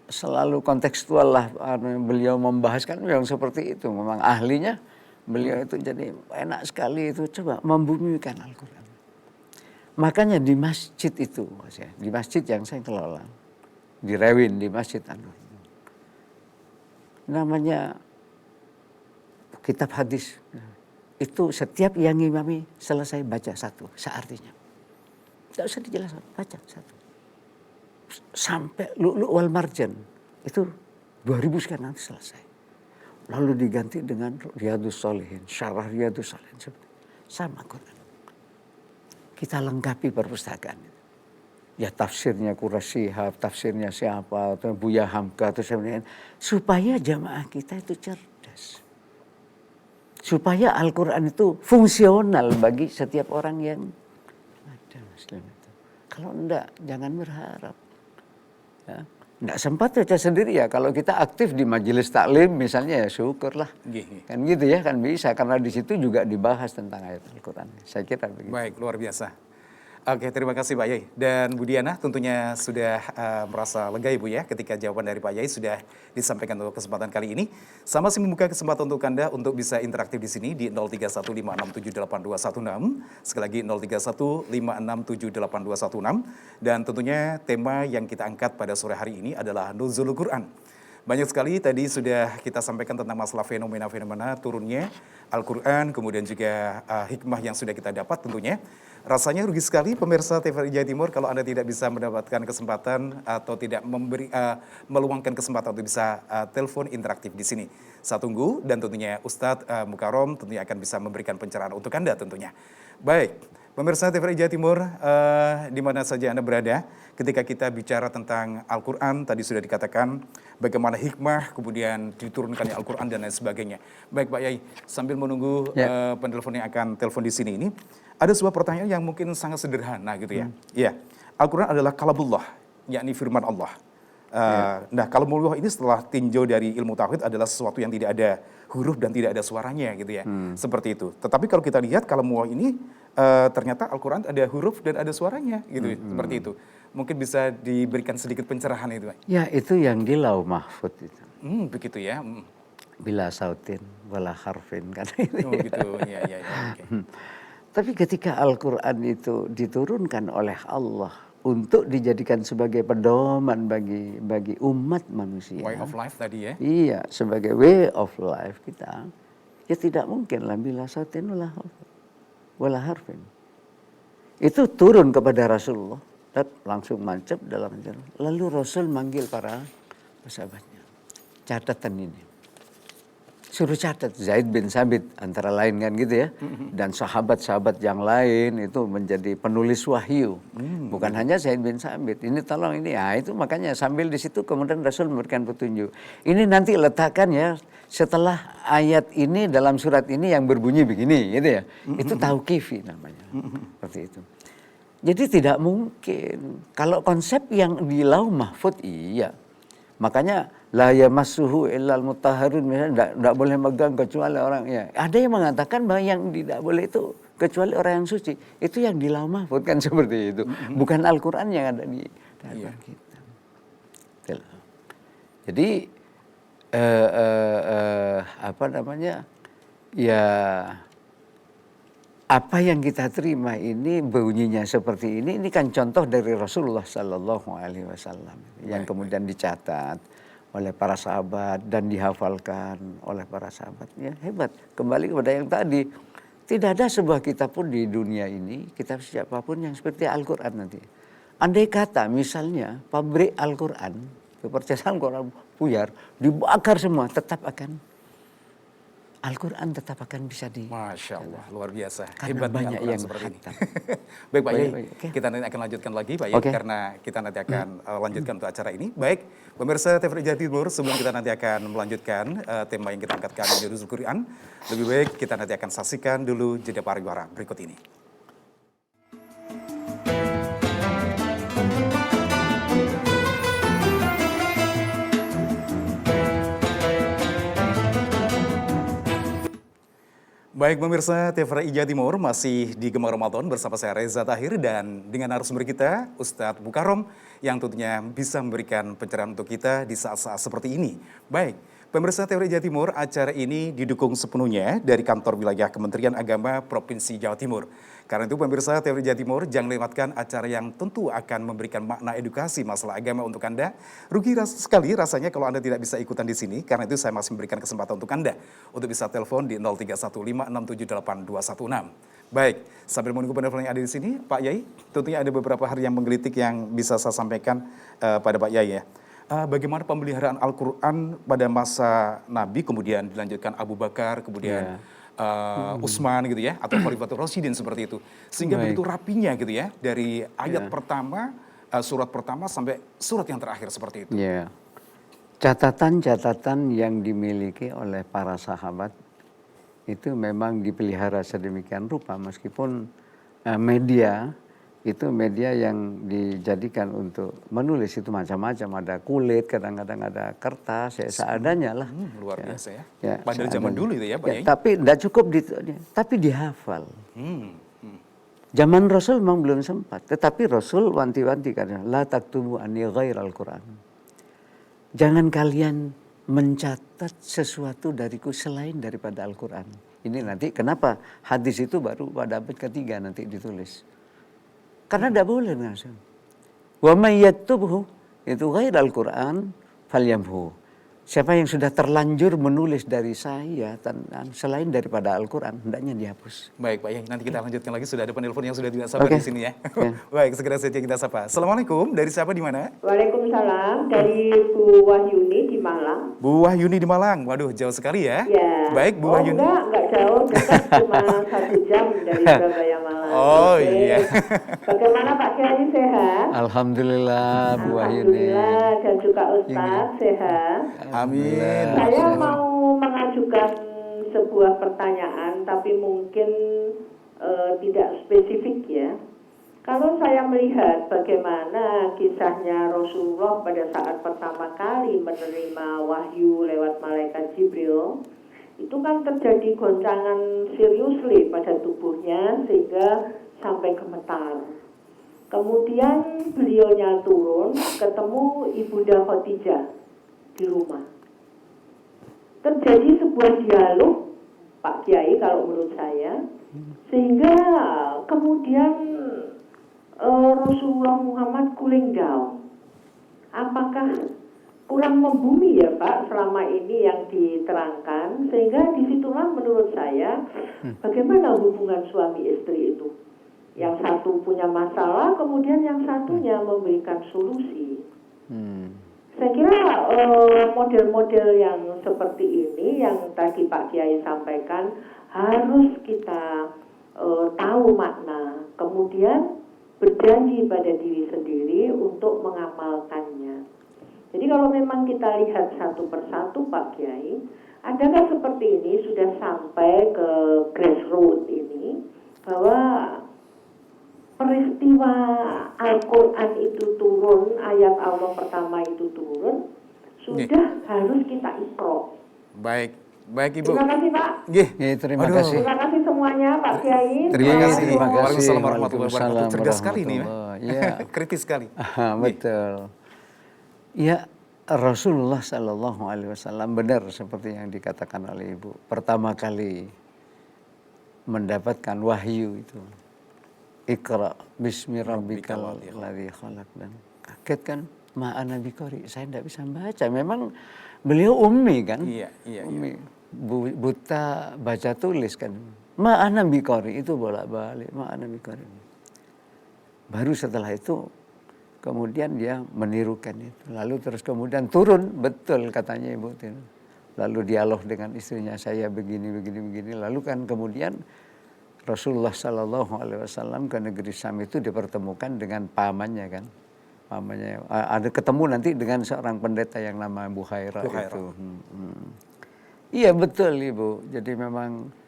selalu kontekstual lah beliau membahaskan yang seperti itu. Memang ahlinya beliau itu jadi enak sekali itu coba membumikan Al-Quran. Makanya di masjid itu, di masjid yang saya kelola, di Rewin, di Masjid An-Nur, namanya kitab hadis. Itu setiap yang ngimami selesai baca satu, seartinya. Tidak usah dijelaskan, baca satu. Sampai Lu'lu' wal Marjan, itu 2000 sekian nanti selesai. Lalu diganti dengan Riyadhus Shalihin, Syarah Riyadhus Shalihin, sama Quran. Kita lengkapi perpustakaan. Ya tafsirnya Quraisy Shihab, tafsirnya siapa, atau Buya Hamka, atau sebenarnya supaya jamaah kita itu cerdas. Supaya Al-Quran itu fungsional bagi setiap orang yang ada Muslim itu. Kalau enggak, jangan berharap. Ya. Enggak sempat baca sendiri ya. Kalau kita aktif di majelis taklim misalnya ya syukurlah. Kan gitu ya, kan bisa. Karena di situ juga dibahas tentang ayat Al-Quran. Saya kira begitu. Baik, luar biasa. Oke, terima kasih Pak Yai. Dan Bu Diana tentunya sudah merasa lega Ibu ya ketika jawaban dari Pak Yai sudah disampaikan untuk kesempatan kali ini. Saya masih membuka kesempatan untuk Anda untuk bisa interaktif di sini di 0315678216. Sekali lagi 0315678216. Dan tentunya tema yang kita angkat pada sore hari ini adalah Nuzulul Quran. Banyak sekali tadi sudah kita sampaikan tentang masalah fenomena-fenomena turunnya Al-Quran, kemudian juga hikmah yang sudah kita dapat tentunya. Rasanya rugi sekali pemirsa TVRI Jawa Timur kalau Anda tidak bisa mendapatkan kesempatan atau tidak meluangkan kesempatan untuk bisa telepon interaktif di sini. Saya tunggu dan tentunya Ustadz Mukarrom tentunya akan bisa memberikan pencerahan untuk Anda tentunya. Baik, pemirsa TVRI Jawa Timur di mana saja Anda berada, ketika kita bicara tentang Al-Quran, tadi sudah dikatakan bagaimana hikmah, kemudian diturunkannya Al-Quran dan lain sebagainya. Baik Pak Yai, sambil menunggu penelpon yang akan telepon di sini ini, ada sebuah pertanyaan yang mungkin sangat sederhana gitu ya. Iya, Al-Quran adalah kalamullah, yakni firman Allah. Nah, kalamullah ini setelah tinjau dari ilmu tauhid adalah sesuatu yang tidak ada huruf dan tidak ada suaranya gitu ya. Seperti itu. Tetapi kalau kita lihat kalamullah ini ternyata Al-Quran ada huruf dan ada suaranya gitu. Seperti itu. Mungkin bisa diberikan sedikit pencerahan itu Pak. Ya, itu yang di Lauh Mahfud itu. Begitu ya. Bila sautin, wala harfin kan. Oh gitu, ya. Okay. Tapi ketika Al-Quran itu diturunkan oleh Allah untuk dijadikan sebagai pedoman bagi umat manusia. Way of life tadi ya. Iya, sebagai way of life kita. Ya tidak mungkin lah bila satin wala harfin. Itu turun kepada Rasulullah dan langsung mancap dalam jalan. Lalu Rasul manggil para sahabatnya. Catatan ini. Suruh catat Zaid bin Sabit antara lain kan gitu ya. Dan sahabat-sahabat yang lain itu menjadi penulis wahyu. Bukan hanya Zaid bin Sabit. Ini tolong ini ya, itu makanya sambil di situ kemudian Rasul memberikan petunjuk. Ini nanti letakkan ya setelah ayat ini dalam surat ini yang berbunyi begini gitu ya. Itu tauqifi namanya. Seperti itu. Jadi tidak mungkin kalau konsep yang di Lauh Mahfuz iya. Makanya la yamassuhu illal mutahharun, misalnya tidak boleh megang kecuali orang ya. Ada yang mengatakan bahwa yang tidak boleh itu kecuali orang yang suci. Itu yang di Lauh Mahfuz kan seperti itu. Bukan Al-Qur'an yang ada di hadapan kita. Jadi apa namanya? Ya apa yang kita terima ini bunyinya seperti ini kan contoh dari Rasulullah Sallallahu Alaihi Wasallam yang kemudian dicatat oleh para sahabat dan dihafalkan oleh para sahabat. Ya hebat. Kembali kepada yang tadi, tidak ada sebuah kitab pun di dunia ini, kitab siapapun yang seperti Al-Quran nanti. Andai kata misalnya pabrik Al-Quran, kepercayaan Al-Quran buyar, dibakar semua, tetap akan Al-Quran tetap akan bisa Masya Allah, luar biasa. Karena Hebatnya banyak Al-Quran yang seperti ini. khatam. Baik Pak Yai, Okay. kita nanti akan lanjutkan lagi Pak Yai, karena kita nanti akan lanjutkan untuk acara ini. Baik, pemirsa TVRI Jawa Timur, sebelum kita nanti akan melanjutkan tema yang kita angkatkan di Jurus Quran, lebih baik kita nanti akan saksikan dulu jeda pariwara berikut ini. Baik pemirsa TVRI Jawa Timur, masih di Gemar Ramadan bersama saya Reza Tahir dan dengan narasumber kita Ustadz Mukarrom yang tentunya bisa memberikan pencerahan untuk kita di saat-saat seperti ini. Baik, pemirsa TVRI Jawa Timur, acara ini didukung sepenuhnya dari kantor wilayah Kementerian Agama Provinsi Jawa Timur. Karena itu pemirsa TVRI Jawa Timur, jangan lewatkan acara yang tentu akan memberikan makna edukasi masalah agama untuk Anda. Rugi sekali rasanya kalau Anda tidak bisa ikutan di sini, karena itu saya masih memberikan kesempatan untuk Anda untuk bisa telepon di 0315678216. Baik, sambil menunggu penelpon yang ada di sini, Pak Yai, tentunya ada beberapa hal yang menggelitik yang bisa saya sampaikan pada Pak Yai ya. Bagaimana pemeliharaan Al-Quran pada masa Nabi, kemudian dilanjutkan Abu Bakar, kemudian Utsman gitu ya, atau Khalifatul Rasyidin seperti itu. Sehingga begitu rapinya gitu ya, dari ayat pertama, surat pertama sampai surat yang terakhir seperti itu. Ya. Catatan-catatan yang dimiliki oleh para sahabat itu memang dipelihara sedemikian rupa, meskipun media itu media yang dijadikan untuk menulis itu macam-macam, ada kulit, kadang-kadang ada kertas, ya seadanya lah. Luar biasa ya. Ya, Pada zaman dulu itu ya Pak Yai. Tapi tidak cukup, tapi dihafal. Zaman Rasul memang belum sempat, tetapi Rasul wanti-wanti karena la taktubu anni ghairal Quran. Jangan kalian mencatat sesuatu dariku selain daripada Al-Quran. Ini nanti kenapa hadis itu baru pada abad ketiga nanti ditulis. Karena tidak boleh langsung. Wa may yaktubhu itu ghairal Quran falyamhu. Siapa yang sudah terlanjur menulis dari saya tentang selain daripada Al-Quran, hendaknya dihapus. Baik Pak Yai, nanti kita lanjutkan lagi. Sudah ada penelpon yang sudah tidak sabar di sini ya. Baik, segera saja kita sapa. Assalamualaikum, dari siapa di mana? Waalaikumsalam, dari Bu Wahyuni di Malang. Bu Wahyuni di Malang, waduh jauh sekali ya. Ya. Baik Bu Wahyuni. Enggak jauh, dekat cuma 1 jam dari Surabaya Malang. Oh iya. Bagaimana Pak Kiai, sehat? Alhamdulillah Bu Wahyuni. Alhamdulillah, dan juga Ustadz sehat. Amin. Saya mau mengajukan sebuah pertanyaan, tapi mungkin tidak spesifik ya. Kalau saya melihat bagaimana kisahnya Rasulullah pada saat pertama kali menerima wahyu lewat malaikat Jibril, itu kan terjadi goncangan seriously pada tubuhnya sehingga sampai gemetar. Kemudian beliaunya turun, ketemu Ibunda Khadijah di rumah. Terjadi sebuah dialog, Pak Kiai, kalau menurut saya, sehingga kemudian Rasulullah Muhammad cooling down. Apakah kurang membumi ya Pak selama ini yang diterangkan, sehingga disitulah menurut saya bagaimana hubungan suami istri itu. Yang satu punya masalah, kemudian yang satunya memberikan solusi. Saya kira model-model yang seperti ini yang tadi Pak Kiai sampaikan harus kita tahu makna, kemudian berjanji pada diri sendiri untuk mengamalkannya. Jadi kalau memang kita lihat satu persatu Pak Kiai, adakah seperti ini sudah sampai ke grassroots ini, bahwa peristiwa Al-Quran itu turun, ayat Allah pertama itu turun, sudah harus kita ikro. Baik, baik Ibu. Terima kasih Pak. Terima kasih. Terima kasih semuanya Pak Kiai. Terima kasih. Terima kasih. Waalaikumsalam warahmatullahi wabarakatuh. Waalaikumsalam Cerdas sekali nih. Ya. Kritis sekali. Betul. Ya, Rasulullah Sallallahu Alaihi Wasallam benar seperti yang dikatakan oleh Ibu. Pertama kali mendapatkan wahyu itu, Iqra bismi rabbikal ladzi khalaq, dan kaget kan, ma'ana biqari, saya tidak bisa baca. Memang beliau ummi kan? Iya. Ummi, buta baca tulis kan. Ma'ana biqari itu bolak-balik, ma'ana biqari. Baru setelah itu kemudian dia menirukan itu. Lalu terus kemudian turun, betul katanya Ibu. Lalu dialog dengan istrinya, saya begini. Lalu kan kemudian Rasulullah Sallallahu Alaihi Wasallam ke negeri Syam itu dipertemukan dengan pamannya kan. Pamannya ada ketemu nanti dengan seorang pendeta yang nama Buhaira itu. Iya betul Ibu. Jadi memang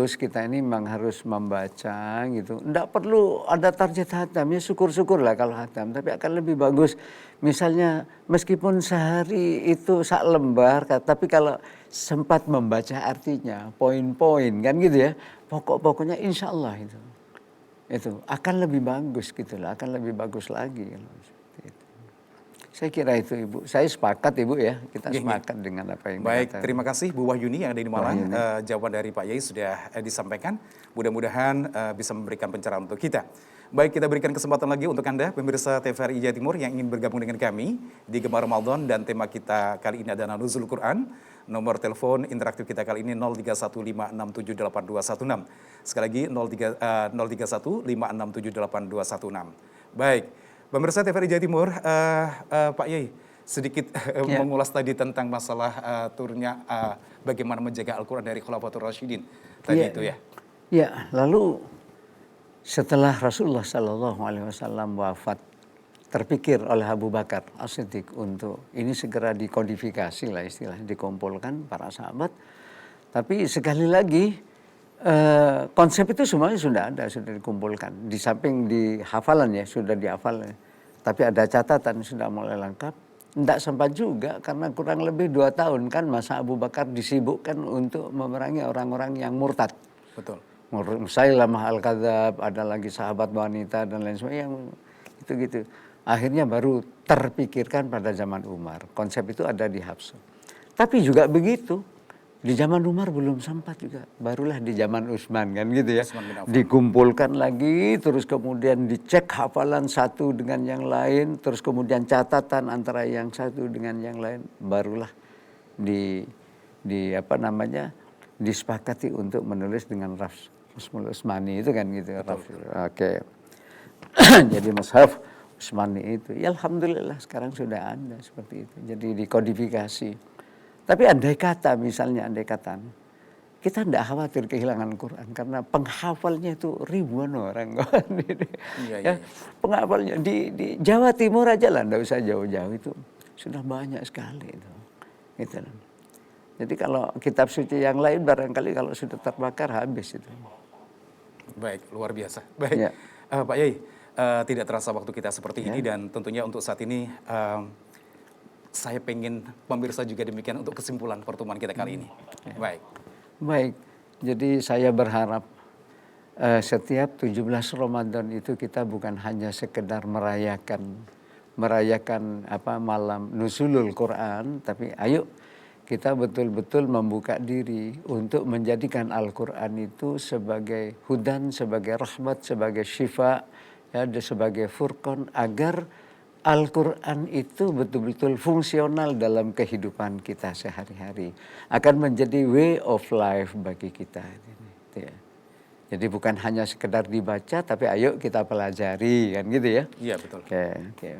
kita ini memang harus membaca gitu. Tidak perlu ada target hatam, ya syukur-syukur lah kalau hatam. Tapi akan lebih bagus misalnya meskipun sehari itu sak lembar, tapi kalau sempat membaca artinya, poin-poin kan gitu ya. Pokok-pokoknya insya Allah itu akan lebih bagus gitu lah, akan lebih bagus lagi. Saya kira itu Ibu. Saya sepakat Ibu ya. Kita sepakat dengan apa yang baik, dikatakan. terima kasih Bu Wahyuni yang ada di Malang. Jawaban dari Pak Yai sudah disampaikan. Mudah-mudahan bisa memberikan pencerahan untuk kita. Baik, kita berikan kesempatan lagi untuk Anda, pemirsa TVRI Jawa Timur yang ingin bergabung dengan kami di Gemar Ramadan, dan tema kita kali ini adalah Nuzul Quran. Nomor telepon interaktif kita kali ini 0315678216. Sekali lagi 0315678216. Baik, pemirsa TVRI Jawa Timur, Pak Yai sedikit mengulas tadi tentang masalah turunnya bagaimana menjaga Al-Quran dari Khulafatur Rasyidin tadi itu ya. Ya, lalu setelah Rasulullah Sallallahu Alaihi Wasallam wafat, terpikir oleh Abu Bakar As-Siddiq untuk ini segera dikodifikasi lah istilahnya, dikumpulkan para sahabat. Tapi sekali lagi konsep itu semuanya sudah ada, sudah dikumpulkan. Di samping di hafalan ya, sudah dihafal. Tapi ada catatan sudah mulai lengkap. Tidak sempat juga karena kurang lebih 2 tahun kan masa Abu Bakar disibukkan untuk memerangi orang-orang yang murtad. Betul. Musailamah al-Kadzab, ada lagi sahabat wanita dan lain sebagainya yang gitu-gitu. Akhirnya baru terpikirkan pada zaman Umar. Konsep itu ada di Hafsah. Tapi juga begitu, di zaman Umar belum sempat juga. Barulah di zaman Utsman kan gitu ya. Dikumpulkan lagi, terus kemudian dicek hafalan satu dengan yang lain, terus kemudian catatan antara yang satu dengan yang lain, barulah disepakati untuk menulis dengan Rasmul Utsmani itu kan gitu. Oke. Jadi mushaf Utsmani itu, ya alhamdulillah sekarang sudah ada seperti itu. Jadi dikodifikasi. Tapi andai kata kita tidak khawatir kehilangan Quran karena penghafalnya itu ribuan orang. Iya. Penghafalnya di Jawa Timur aja lah, tidak usah jauh-jauh, itu sudah banyak sekali itu. Gitu. Jadi kalau kitab suci yang lain barangkali kalau sudah terbakar habis itu. Baik, luar biasa. Baik, Ya. Pak Yai. Tidak terasa waktu kita seperti ini, dan tentunya untuk saat ini saya pengen pemirsa juga demikian untuk kesimpulan pertemuan kita kali ini. Baik, jadi saya berharap setiap 17 Ramadan itu kita bukan hanya sekedar merayakan malam Nuzulul Quran, tapi ayo kita betul-betul membuka diri untuk menjadikan Al-Quran itu sebagai hudan, sebagai rahmat, sebagai syifa, ya, sebagai furqan agar Al-Quran itu betul-betul fungsional dalam kehidupan kita sehari-hari. Akan menjadi way of life bagi kita. Gitu ya. Jadi bukan hanya sekedar dibaca, tapi ayo kita pelajari, kan gitu ya. Iya, betul. Oke.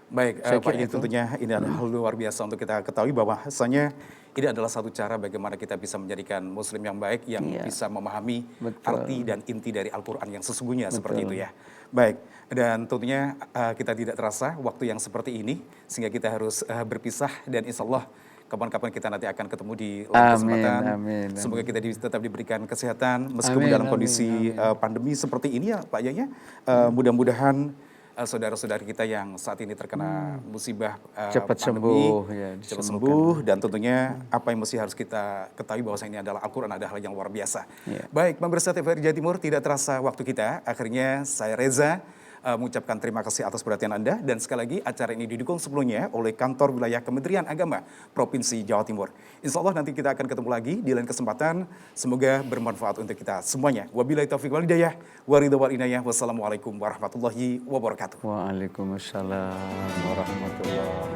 Baik, Saya Pak kira Yai, itu. tentunya ini adalah hal luar biasa untuk kita ketahui bahwa bahwasanya ini adalah satu cara bagaimana kita bisa menjadikan muslim yang baik, yang bisa memahami arti dan inti dari Al-Quran yang sesungguhnya, seperti itu ya. Baik, dan tentunya kita tidak terasa waktu yang seperti ini, sehingga kita harus berpisah, dan insya Allah kapan-kapan kita nanti akan ketemu di lain kesempatan. Amin. Semoga kita tetap diberikan kesehatan, meskipun dalam kondisi pandemi seperti ini ya Pak Yai. Mudah-mudahan saudara-saudara kita yang saat ini terkena musibah cepat pandemi, sembuh, cepat sembuh, dan tentunya apa yang mesti harus kita ketahui bahwa ini adalah Al-Quran adalah hal yang luar biasa. Baik, pemirsa TVRI Jawa Timur, tidak terasa waktu kita. Akhirnya saya Reza mengucapkan terima kasih atas perhatian Anda, dan sekali lagi acara ini didukung sebelumnya oleh Kantor Wilayah Kementerian Agama Provinsi Jawa Timur. Insya Allah nanti kita akan ketemu lagi di lain kesempatan. Semoga bermanfaat untuk kita semuanya. Wabillahi taufiq wal hidayah, waridho wal inayah. Wassalamualaikum warahmatullahi wabarakatuh. Waalaikumsalam warahmatullahi wabarakatuh.